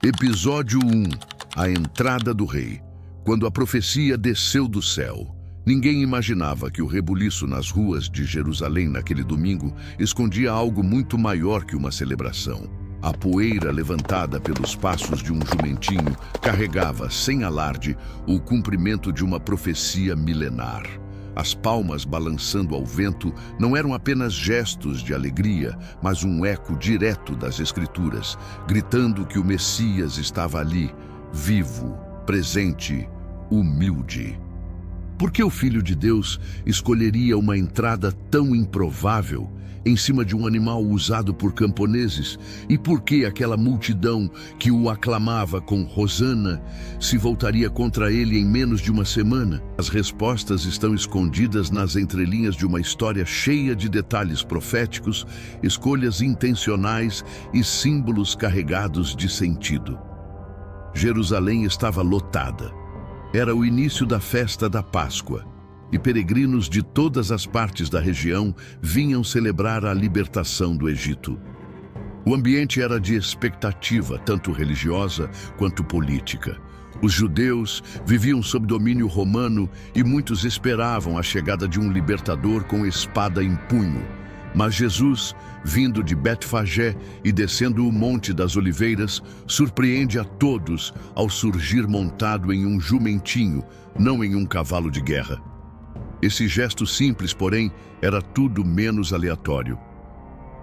Episódio 1. A entrada do rei. Quando a profecia desceu do céu, ninguém imaginava que o rebuliço nas ruas de Jerusalém naquele domingo escondia algo muito maior que uma celebração. A poeira levantada pelos passos de um jumentinho carregava, sem alarde, o cumprimento de uma profecia milenar. As palmas balançando ao vento não eram apenas gestos de alegria, mas um eco direto das Escrituras, gritando que o Messias estava ali, vivo, presente, humilde. Por que o Filho de Deus escolheria uma entrada tão improvável em cima de um animal usado por camponeses? E por que aquela multidão que o aclamava com Hosana se voltaria contra ele em menos de uma semana? As respostas estão escondidas nas entrelinhas de uma história cheia de detalhes proféticos, escolhas intencionais e símbolos carregados de sentido. Jerusalém estava lotada. Era o início da festa da Páscoa, e peregrinos de todas as partes da região vinham celebrar a libertação do Egito. O ambiente era de expectativa, tanto religiosa quanto política. Os judeus viviam sob domínio romano e muitos esperavam a chegada de um libertador com espada em punho. Mas Jesus, vindo de Betfagé e descendo o Monte das Oliveiras, surpreende a todos ao surgir montado em um jumentinho, não em um cavalo de guerra. Esse gesto simples, porém, era tudo menos aleatório.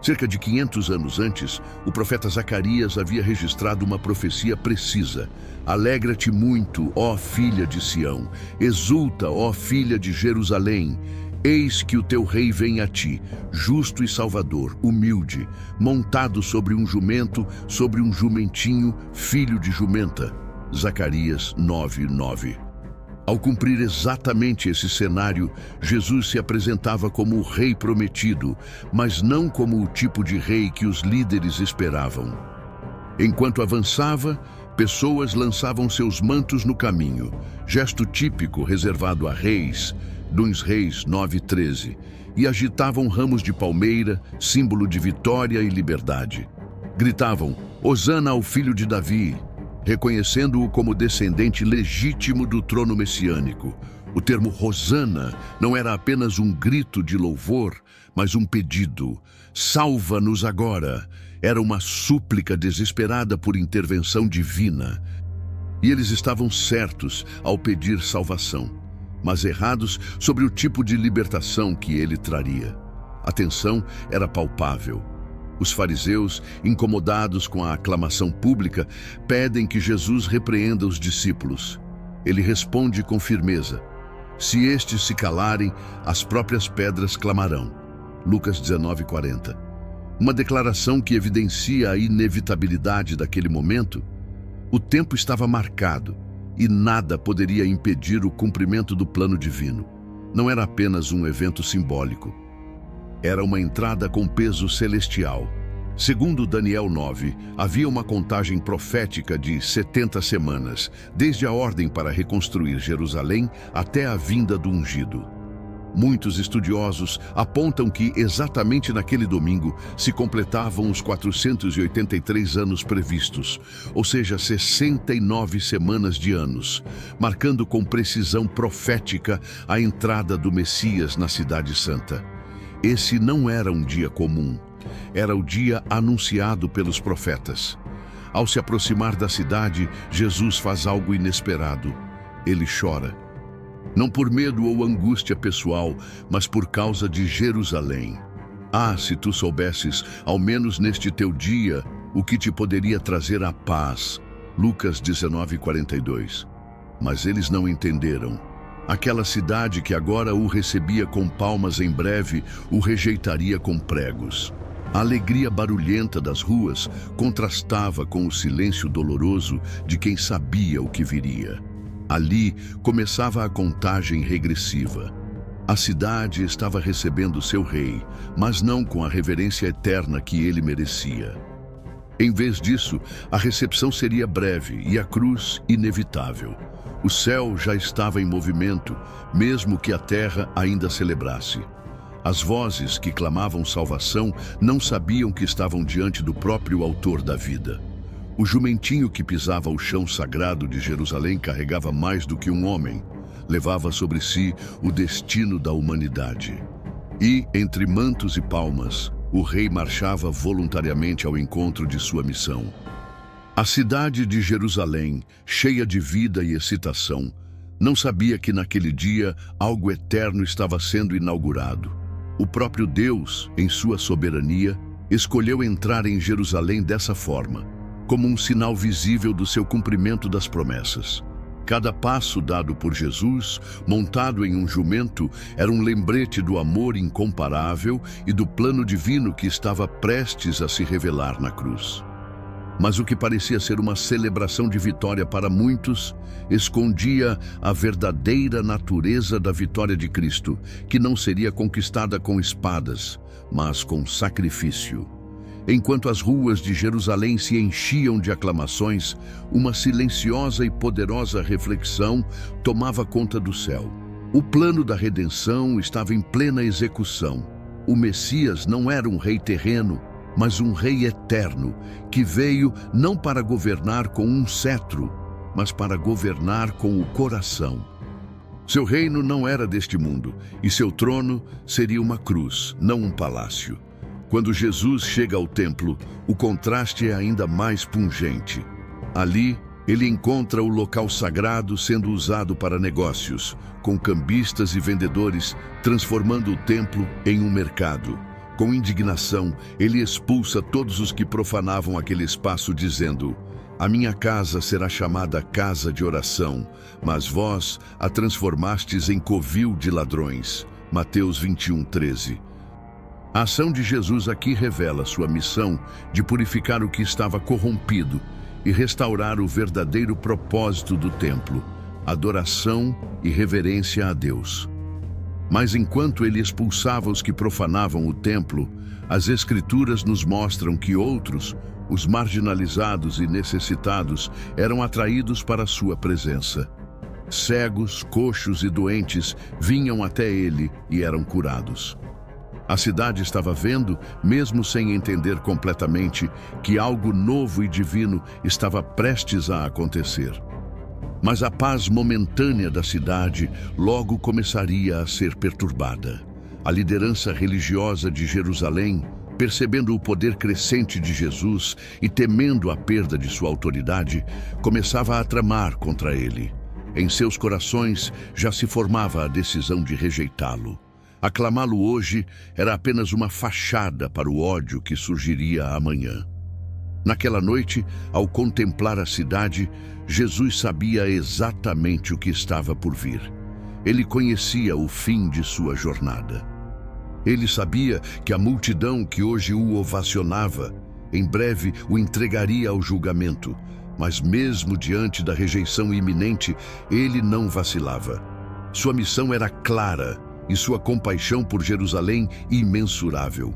Cerca de 500 anos antes, o profeta Zacarias havia registrado uma profecia precisa. Alegra-te muito, ó filha de Sião, exulta, ó filha de Jerusalém. Eis que o teu rei vem a ti, justo e salvador, humilde, montado sobre um jumento, sobre um jumentinho, filho de jumenta. Zacarias 9:9. Ao cumprir exatamente esse cenário, Jesus se apresentava como o rei prometido, mas não como o tipo de rei que os líderes esperavam. Enquanto avançava, pessoas lançavam seus mantos no caminho, gesto típico reservado a reis, dos Reis 9:13, e agitavam ramos de palmeira, símbolo de vitória e liberdade. Gritavam, Hosana ao filho de Davi, reconhecendo-o como descendente legítimo do trono messiânico. O termo Hosana não era apenas um grito de louvor, mas um pedido. Salva-nos agora! Era uma súplica desesperada por intervenção divina. E eles estavam certos ao pedir salvação, mas errados sobre o tipo de libertação que ele traria. A tensão era palpável. Os fariseus, incomodados com a aclamação pública, pedem que Jesus repreenda os discípulos. Ele responde com firmeza: se estes se calarem, as próprias pedras clamarão. Lucas 19:40. Uma declaração que evidencia a inevitabilidade daquele momento. O tempo estava marcado e nada poderia impedir o cumprimento do plano divino. Não era apenas um evento simbólico. Era uma entrada com peso celestial. Segundo Daniel 9, havia uma contagem profética de 70 semanas, desde a ordem para reconstruir Jerusalém até a vinda do ungido. Muitos estudiosos apontam que exatamente naquele domingo se completavam os 483 anos previstos, ou seja, 69 semanas de anos, marcando com precisão profética a entrada do Messias na Cidade Santa. Esse não era um dia comum, era o dia anunciado pelos profetas. Ao se aproximar da cidade, Jesus faz algo inesperado. Ele chora. Não por medo ou angústia pessoal, mas por causa de Jerusalém. Ah, se tu soubesses, ao menos neste teu dia, o que te poderia trazer a paz. Lucas 19:42. Mas eles não entenderam. Aquela cidade que agora o recebia com palmas em breve, o rejeitaria com pregos. A alegria barulhenta das ruas contrastava com o silêncio doloroso de quem sabia o que viria. Ali começava a contagem regressiva. A cidade estava recebendo seu rei, mas não com a reverência eterna que ele merecia. Em vez disso, a recepção seria breve e a cruz inevitável. O céu já estava em movimento, mesmo que a terra ainda celebrasse. As vozes que clamavam salvação não sabiam que estavam diante do próprio autor da vida. O jumentinho que pisava o chão sagrado de Jerusalém carregava mais do que um homem. Levava sobre si o destino da humanidade. E, entre mantos e palmas, o rei marchava voluntariamente ao encontro de sua missão. A cidade de Jerusalém, cheia de vida e excitação, não sabia que naquele dia algo eterno estava sendo inaugurado. O próprio Deus, em sua soberania, escolheu entrar em Jerusalém dessa forma, como um sinal visível do seu cumprimento das promessas. Cada passo dado por Jesus, montado em um jumento, era um lembrete do amor incomparável e do plano divino que estava prestes a se revelar na cruz. Mas o que parecia ser uma celebração de vitória para muitos, escondia a verdadeira natureza da vitória de Cristo, que não seria conquistada com espadas, mas com sacrifício. Enquanto as ruas de Jerusalém se enchiam de aclamações, uma silenciosa e poderosa reflexão tomava conta do céu. O plano da redenção estava em plena execução. O Messias não era um rei terreno, mas um rei eterno, que veio não para governar com um cetro, mas para governar com o coração. Seu reino não era deste mundo, e seu trono seria uma cruz, não um palácio. Quando Jesus chega ao templo, o contraste é ainda mais pungente. Ali, ele encontra o local sagrado sendo usado para negócios, com cambistas e vendedores transformando o templo em um mercado. Com indignação, ele expulsa todos os que profanavam aquele espaço, dizendo: "A minha casa será chamada casa de oração, mas vós a transformastes em covil de ladrões." Mateus 21:13. A ação de Jesus aqui revela sua missão de purificar o que estava corrompido e restaurar o verdadeiro propósito do templo, adoração e reverência a Deus. Mas enquanto ele expulsava os que profanavam o templo, as Escrituras nos mostram que outros, os marginalizados e necessitados, eram atraídos para sua presença. Cegos, coxos e doentes vinham até ele e eram curados. A cidade estava vendo, mesmo sem entender completamente, que algo novo e divino estava prestes a acontecer. Mas a paz momentânea da cidade logo começaria a ser perturbada. A liderança religiosa de Jerusalém, percebendo o poder crescente de Jesus e temendo a perda de sua autoridade, começava a tramar contra ele. Em seus corações já se formava a decisão de rejeitá-lo. Aclamá-lo hoje era apenas uma fachada para o ódio que surgiria amanhã. Naquela noite, ao contemplar a cidade, Jesus sabia exatamente o que estava por vir. Ele conhecia o fim de sua jornada. Ele sabia que a multidão que hoje o ovacionava, em breve o entregaria ao julgamento, mas mesmo diante da rejeição iminente, ele não vacilava. Sua missão era clara e sua compaixão por Jerusalém imensurável.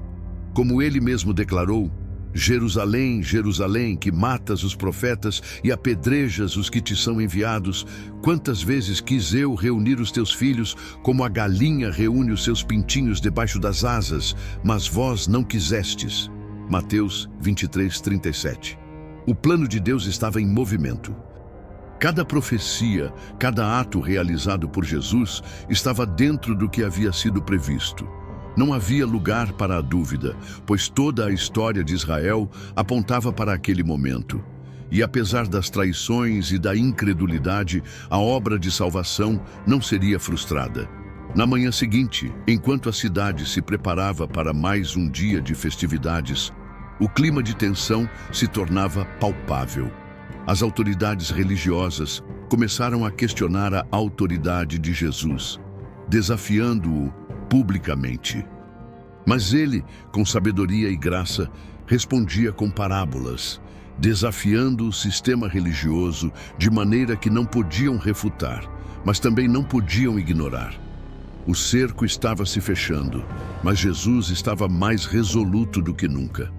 Como ele mesmo declarou: "Jerusalém, Jerusalém, que matas os profetas e apedrejas os que te são enviados, quantas vezes quis eu reunir os teus filhos, como a galinha reúne os seus pintinhos debaixo das asas, mas vós não quisestes." Mateus 23:37. O plano de Deus estava em movimento. Cada profecia, cada ato realizado por Jesus estava dentro do que havia sido previsto. Não havia lugar para a dúvida, pois toda a história de Israel apontava para aquele momento. E apesar das traições e da incredulidade, a obra de salvação não seria frustrada. Na manhã seguinte, enquanto a cidade se preparava para mais um dia de festividades, o clima de tensão se tornava palpável. As autoridades religiosas começaram a questionar a autoridade de Jesus, desafiando-o publicamente. Mas ele, com sabedoria e graça, respondia com parábolas, desafiando o sistema religioso de maneira que não podiam refutar, mas também não podiam ignorar. O cerco estava se fechando, mas Jesus estava mais resoluto do que nunca.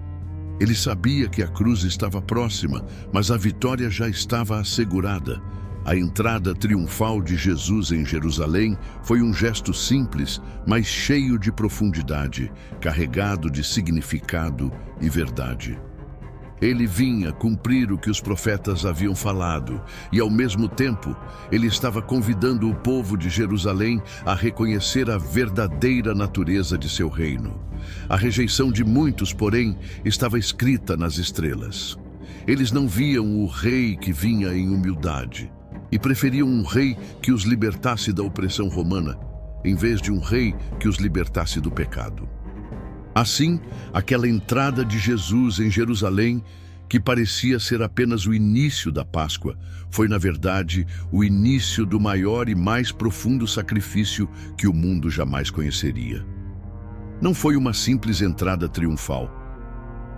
Ele sabia que a cruz estava próxima, mas a vitória já estava assegurada. A entrada triunfal de Jesus em Jerusalém foi um gesto simples, mas cheio de profundidade, carregado de significado e verdade. Ele vinha cumprir o que os profetas haviam falado e, ao mesmo tempo, ele estava convidando o povo de Jerusalém a reconhecer a verdadeira natureza de seu reino. A rejeição de muitos, porém, estava escrita nas estrelas. Eles não viam o rei que vinha em humildade e preferiam um rei que os libertasse da opressão romana, em vez de um rei que os libertasse do pecado. Assim, aquela entrada de Jesus em Jerusalém, que parecia ser apenas o início da Páscoa, foi, na verdade, o início do maior e mais profundo sacrifício que o mundo jamais conheceria. Não foi uma simples entrada triunfal.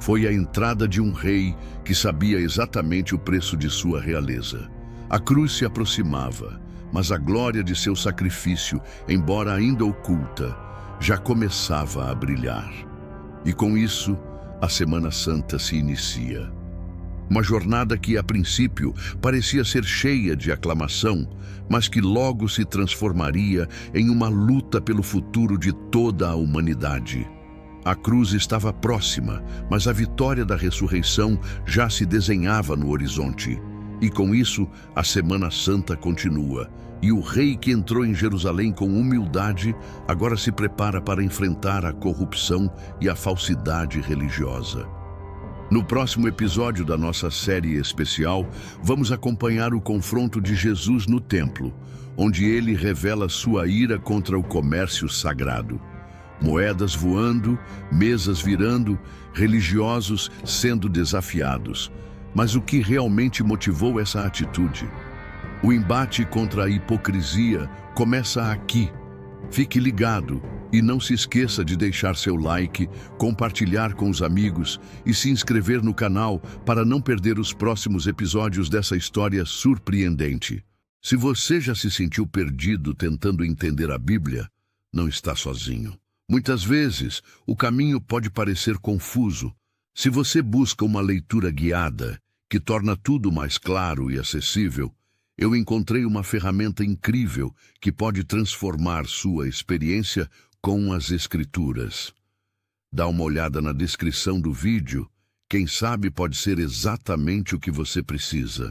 Foi a entrada de um rei que sabia exatamente o preço de sua realeza. A cruz se aproximava, mas a glória de seu sacrifício, embora ainda oculta, já começava a brilhar. E com isso, a Semana Santa se inicia. Uma jornada que, a princípio, parecia ser cheia de aclamação, mas que logo se transformaria em uma luta pelo futuro de toda a humanidade. A cruz estava próxima, mas a vitória da ressurreição já se desenhava no horizonte. E com isso, a Semana Santa continua. E o rei que entrou em Jerusalém com humildade agora se prepara para enfrentar a corrupção e a falsidade religiosa. No próximo episódio da nossa série especial, vamos acompanhar o confronto de Jesus no templo, onde ele revela sua ira contra o comércio sagrado. Moedas voando, mesas virando, religiosos sendo desafiados. Mas o que realmente motivou essa atitude? O embate contra a hipocrisia começa aqui. Fique ligado e não se esqueça de deixar seu like, compartilhar com os amigos e se inscrever no canal para não perder os próximos episódios dessa história surpreendente. Se você já se sentiu perdido tentando entender a Bíblia, não está sozinho. Muitas vezes, o caminho pode parecer confuso. Se você busca uma leitura guiada, que torna tudo mais claro e acessível, eu encontrei uma ferramenta incrível que pode transformar sua experiência com as Escrituras. Dá uma olhada na descrição do vídeo, quem sabe pode ser exatamente o que você precisa.